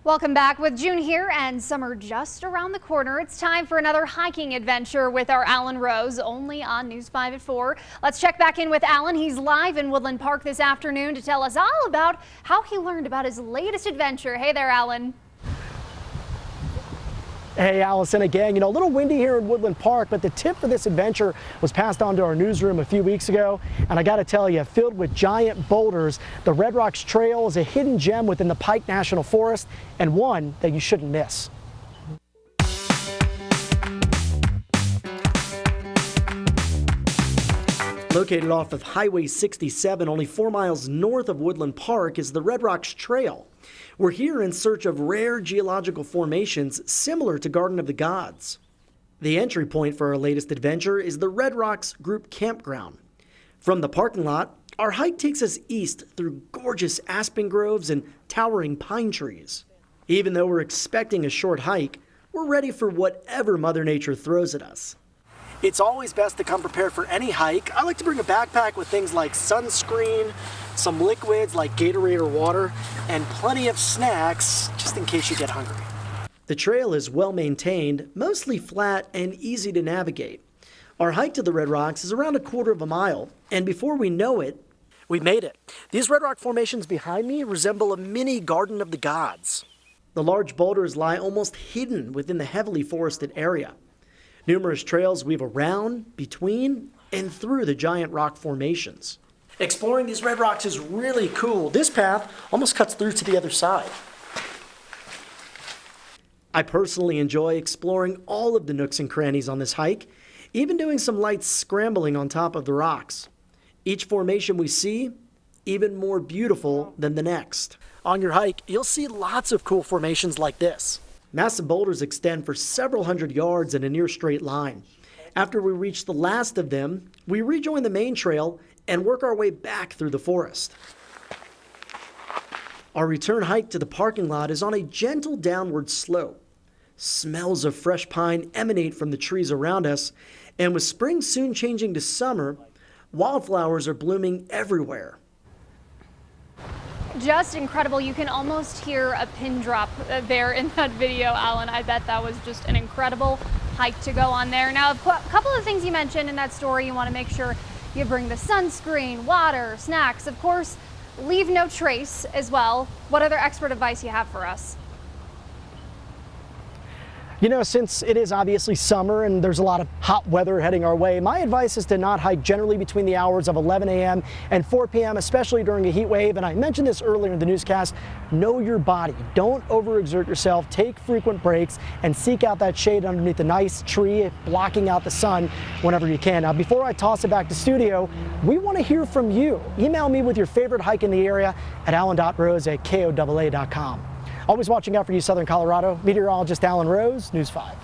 Welcome back. With June here and summer just around the corner, it's time for another hiking adventure with our Alan Rose, only on News 5 at 4. Let's check back in with Alan. He's live in Woodland Park this afternoon to tell us all about how he learned about his latest adventure. Hey there, Alan. Hey, Allison, again, a little windy here in Woodland Park, but the tip for this adventure was passed on to our newsroom a few weeks ago. And I got to tell you, filled with giant boulders, the Red Rocks Trail is a hidden gem within the Pike National Forest and one that you shouldn't miss. Located off of Highway 67, only 4 miles north of Woodland Park, is the Red Rocks Trail. We're here in search of rare geological formations similar to Garden of the Gods. The entry point for our latest adventure is the Red Rocks Group Campground. From the parking lot, our hike takes us east through gorgeous aspen groves and towering pine trees. Even though we're expecting a short hike, we're ready for whatever Mother Nature throws at us. It's always best to come prepared for any hike. I like to bring a backpack with things like sunscreen, some liquids like Gatorade or water, and plenty of snacks just in case you get hungry. The trail is well maintained, mostly flat and easy to navigate. Our hike to the Red Rocks is around 1/4 mile, and before we know it, we made it. These red rock formations behind me resemble a mini Garden of the Gods. The large boulders lie almost hidden within the heavily forested area. Numerous trails weave around, between, and through the giant rock formations. Exploring these red rocks is really cool. This path almost cuts through to the other side. I personally enjoy exploring all of the nooks and crannies on this hike, even doing some light scrambling on top of the rocks. Each formation we see, even more beautiful than the next. On your hike, you'll see lots of cool formations like this. Massive boulders extend for several hundred yards in a near straight line. After we reach the last of them, we rejoin the main trail and work our way back through the forest. Our return hike to the parking lot is on a gentle downward slope. Smells of fresh pine emanate from the trees around us, and with spring soon changing to summer, wildflowers are blooming everywhere. Just incredible. You can almost hear a pin drop there in that video, Alan. I bet that was just an incredible hike to go on there. Now, a couple of things you mentioned in that story, you want to make sure you bring the sunscreen, water, snacks, of course, leave no trace as well. What other expert advice you have for us? Since it is obviously summer and there's a lot of hot weather heading our way, my advice is to not hike generally between the hours of 11 a.m. and 4 p.m., especially during a heat wave. And I mentioned this earlier in the newscast. Know your body. Don't overexert yourself. Take frequent breaks and seek out that shade underneath a nice tree, blocking out the sun whenever you can. Now, before I toss it back to studio, we want to hear from you. Email me with your favorite hike in the area at alan.rose@KOAA.com. Always watching out for you, Southern Colorado. Meteorologist Alan Rose, News 5.